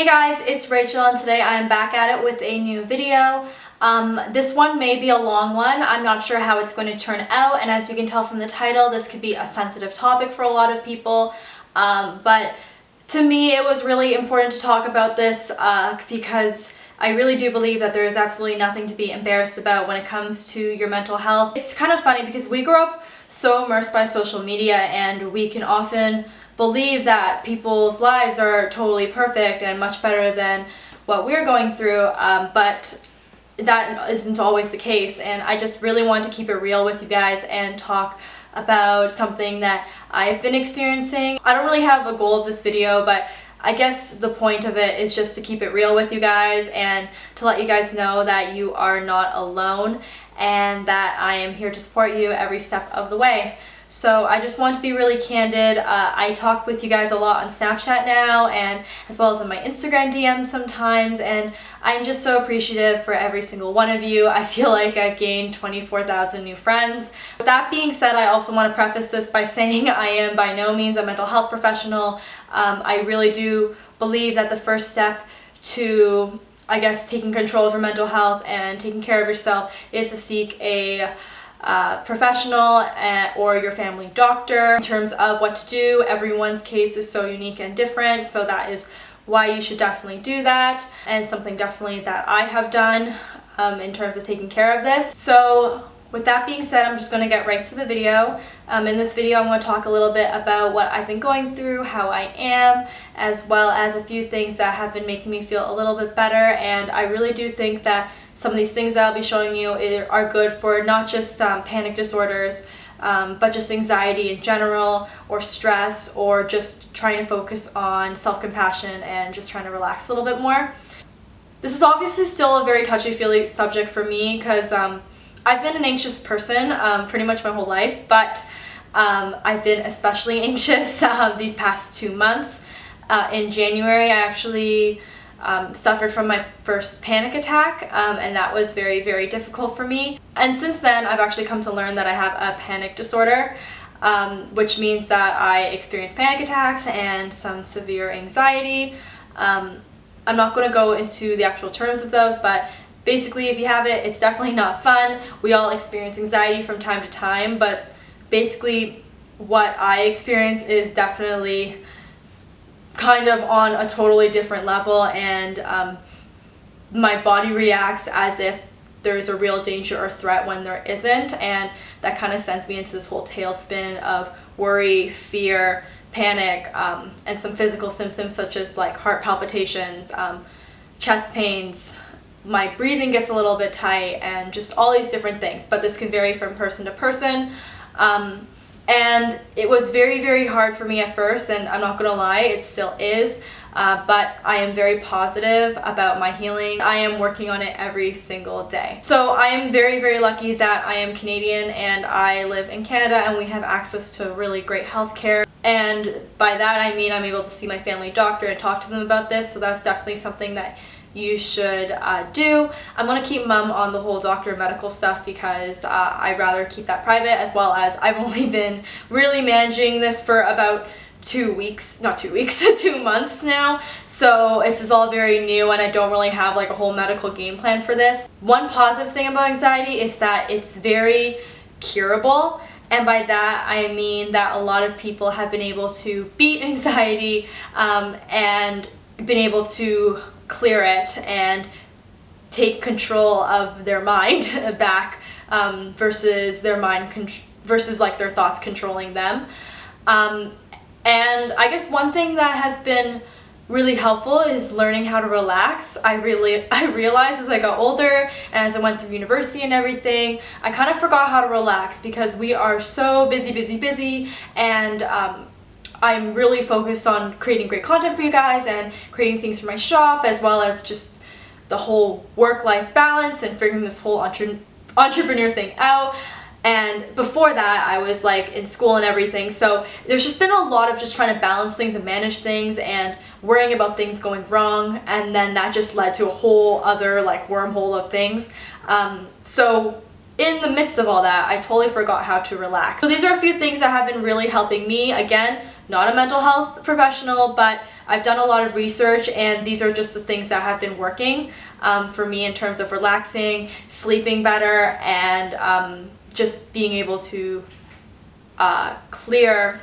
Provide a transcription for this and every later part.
Hey guys, it's Rachel and today I'm back at it with a new video. This one may be a long one. I'm not sure how it's going to turn out, and as you can tell from the title, this could be a sensitive topic for a lot of people. But to me it was really important to talk about this because I really do believe that there is absolutely nothing to be embarrassed about when it comes to your mental health. It's kind of funny because we grew up so immersed by social media and we can often believe that people's lives are totally perfect and much better than what we're going through, but that isn't always the case, and I just really wanted to keep it real with you guys and talk about something that I've been experiencing. I don't really have a goal of this video, but I guess the point of it is just to keep it real with you guys and to let you guys know that you are not alone and that I am here to support you every step of the way. So I just want to be really candid. I talk with you guys a lot on Snapchat now, and as well as in my Instagram DMs sometimes, and I'm just so appreciative for every single one of you. I feel like I've gained 24,000 new friends. With that being said, I also want to preface this by saying I am by no means a mental health professional. I really do believe that the first step to, I guess, taking control of your mental health and taking care of yourself is to seek a professional or your family doctor. In terms of what to do, everyone's case is so unique and different, so that is why you should definitely do that, and something definitely that I have done in terms of taking care of this. So with that being said, I'm just going to get right to the video. In this video I'm going to talk a little bit about what I've been going through, how I am, as well as a few things that have been making me feel a little bit better, and I really do think that some of these things that I'll be showing you are good for not just panic disorders, but just anxiety in general, or stress, or just trying to focus on self-compassion and just trying to relax a little bit more. This is obviously still a very touchy-feely subject for me because I've been an anxious person pretty much my whole life, but I've been especially anxious these past 2 months. In January I actually suffered from my first panic attack, and that was very, very difficult for me. And since then I've actually come to learn that I have a panic disorder, which means that I experience panic attacks and some severe anxiety. I'm not going to go into the actual terms of those, but basically if you have it, it's definitely not fun. We all experience anxiety from time to time, but basically what I experience is definitely kind of on a totally different level, and my body reacts as if there's a real danger or threat when there isn't, and that kind of sends me into this whole tailspin of worry, fear, panic, and some physical symptoms such as like heart palpitations, chest pains. My breathing gets a little bit tight, and just all these different things, but this can vary from person to person. And it was very, very hard for me at first, and I'm not gonna lie, it still is, but I am very positive about my healing. I am working on it every single day. So I am very, very lucky that I am Canadian and I live in Canada, and we have access to really great healthcare. And by that I mean I'm able to see my family doctor and talk to them about this, so that's definitely something that you should do. I'm going to keep mum on the whole doctor medical stuff because I'd rather keep that private, as well as I've only been really managing this for about 2 months now, so this is all very new and I don't really have like a whole medical game plan for this. One positive thing about anxiety is that it's very curable, and by that I mean that a lot of people have been able to beat anxiety and been able to clear it and take control of their mind back, versus like their thoughts controlling them. And I guess one thing that has been really helpful is learning how to relax. I realized as I got older and as I went through university and everything, I kind of forgot how to relax because we are so busy, and I'm really focused on creating great content for you guys and creating things for my shop, as well as just the whole work-life balance and figuring this whole entrepreneur thing out. And before that I was like in school and everything, so there's just been a lot of just trying to balance things and manage things and worrying about things going wrong, and then that just led to a whole other like wormhole of things. So in the midst of all that, I totally forgot how to relax. So these are a few things that have been really helping me. Again, not a mental health professional, but I've done a lot of research, and these are just the things that have been working for me in terms of relaxing, sleeping better, and just being able to clear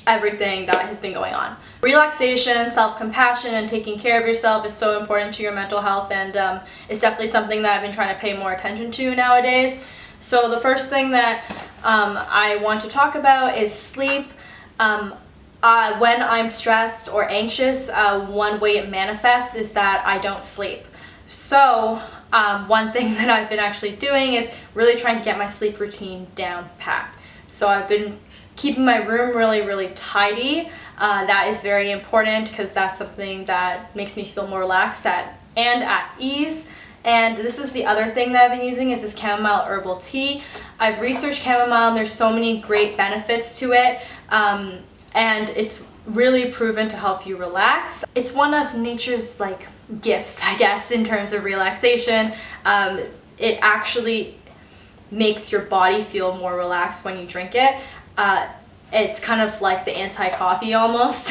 everything that has been going on. Relaxation, self-compassion, and taking care of yourself is so important to your mental health, and it's definitely something that I've been trying to pay more attention to nowadays. So the first thing that I want to talk about is sleep. When I'm stressed or anxious, one way it manifests is that I don't sleep. So one thing that I've been actually doing is really trying to get my sleep routine down packed. So I've been keeping my room really tidy. That is very important because that's something that makes me feel more relaxed and at ease. And this is the other thing that I've been using, is this chamomile herbal tea. I've researched chamomile, and there's so many great benefits to it, and it's really proven to help you relax. It's one of nature's like gifts, I guess, in terms of relaxation. It actually makes your body feel more relaxed when you drink it. It's kind of like the anti-coffee almost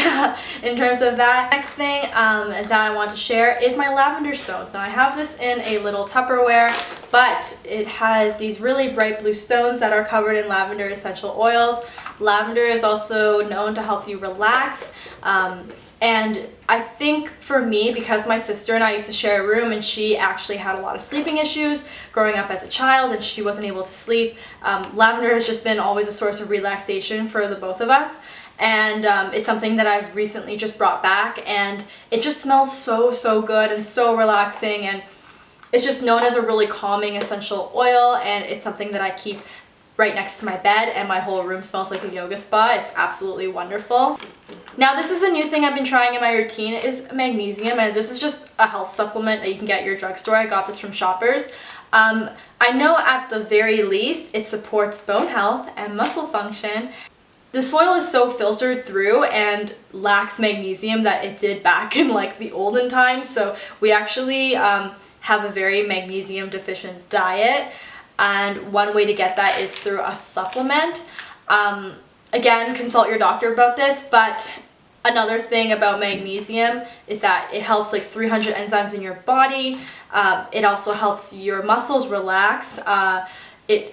in terms of that. Next thing that I want to share is my lavender stones. Now I have this in a little Tupperware, but it has these really bright blue stones that are covered in lavender essential oils. Lavender is also known to help you relax. And I think for me, because my sister and I used to share a room, and she actually had a lot of sleeping issues growing up as a child, and she wasn't able to sleep, lavender has just been always a source of relaxation for the both of us. And it's something that I've recently just brought back, and it just smells so good and so relaxing, and it's just known as a really calming essential oil, and it's something that I keep right next to my bed, and my whole room smells like a yoga spa. It's absolutely wonderful. Now this is a new thing I've been trying in my routine, is magnesium, and this is just a health supplement that you can get at your drugstore. I got this from Shoppers. I know at the very least it supports bone health and muscle function. The soil is so filtered through and lacks magnesium that it did back in like the olden times, so we actually have a very magnesium deficient diet. And one way to get that is through a supplement. Again, consult your doctor about this, but another thing about magnesium is that it helps like 300 enzymes in your body. It also helps your muscles relax.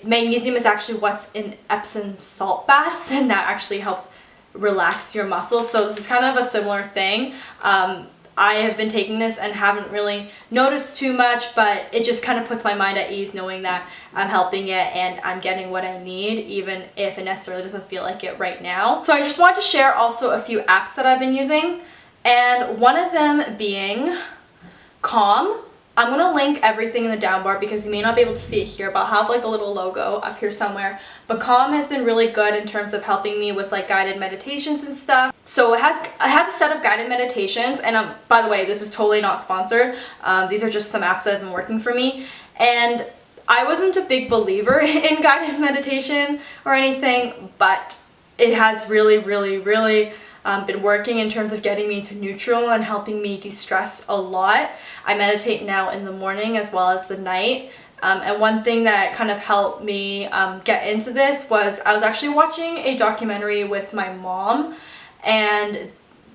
Magnesium is actually what's in Epsom salt baths, and that actually helps relax your muscles. So this is kind of a similar thing. I have been taking this and haven't really noticed too much, but it just kind of puts my mind at ease knowing that I'm helping it and I'm getting what I need, even if it necessarily doesn't feel like it right now. So I just want to share also a few apps that I've been using, and one of them being Calm. I'm going to link everything in the down bar because you may not be able to see it here, but I'll have like a little logo up here somewhere. But Calm has been really good in terms of helping me with like guided meditations and stuff. So it has a set of guided meditations, and by the way, this is totally not sponsored. These are just some apps that have been working for me. And I wasn't a big believer in guided meditation or anything, but it has really been working in terms of getting me to neutral and helping me de-stress a lot. I meditate now in the morning as well as the night. And one thing that kind of helped me get into this was I was actually watching a documentary with my mom, and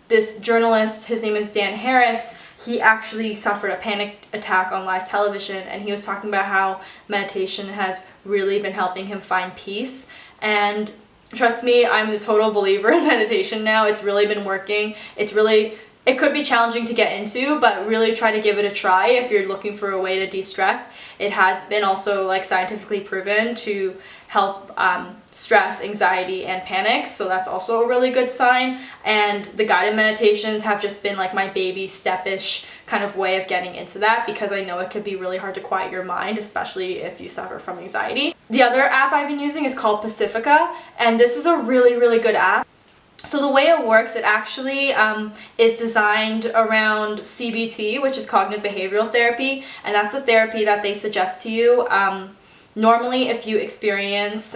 this journalist, his name is Dan Harris, he actually suffered a panic attack on live television, and he was talking about how meditation has really been helping him find peace. And trust me, I'm the total believer in meditation now. It's really been working. It could be challenging to get into, but really try to give it a try if you're looking for a way to de-stress. It has been also like scientifically proven to help stress, anxiety, and panic, so that's also a really good sign. And the guided meditations have just been like my baby step-ish kind of way of getting into that, because I know it could be really hard to quiet your mind, especially if you suffer from anxiety. The other app I've been using is called Pacifica, and this is a really good app. So the way it works, it actually is designed around CBT, which is cognitive behavioral therapy, and that's the therapy that they suggest to you. Normally, if you experience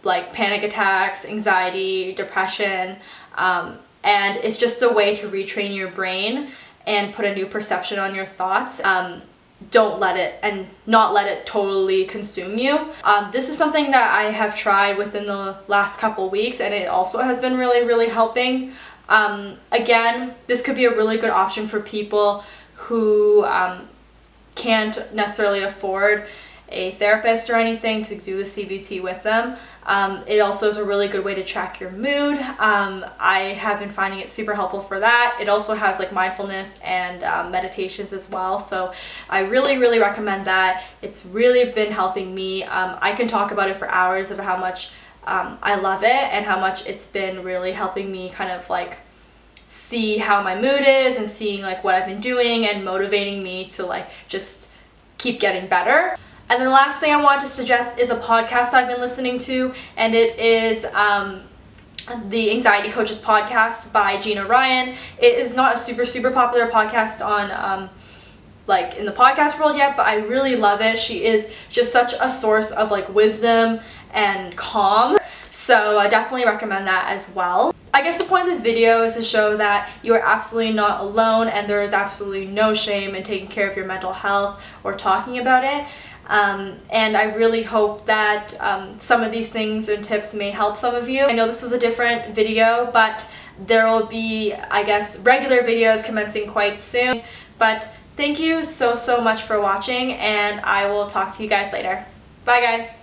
like panic attacks, anxiety, depression, and it's just a way to retrain your brain and put a new perception on your thoughts. don't let it and not let it totally consume you. This is something that I have tried within the last couple weeks, and it also has been really helping. Again, this could be a really good option for people who can't necessarily afford a therapist or anything to do the CBT with them. It also is a really good way to track your mood. I have been finding it super helpful for that. It also has like mindfulness and meditations as well, so I really recommend that. It's really been helping me. I can talk about it for hours of how much I love it and how much it's been really helping me kind of like see how my mood is and seeing like what I've been doing and motivating me to like just keep getting better. And then the last thing I want to suggest is a podcast I've been listening to, and it is the Anxiety Coaches podcast by Gina. It is not a super popular podcast on like in the podcast world yet, but I really love it. She is just such a source of like wisdom and calm, so I definitely recommend that as well. I guess the point of this video is to show that you are absolutely not alone, and there is absolutely no shame in taking care of your mental health or talking about it. And I really hope that some of these things and tips may help some of you. I know this was a different video, but there will be, I guess, regular videos commencing quite soon. But thank you so much for watching, and I will talk to you guys later. Bye guys!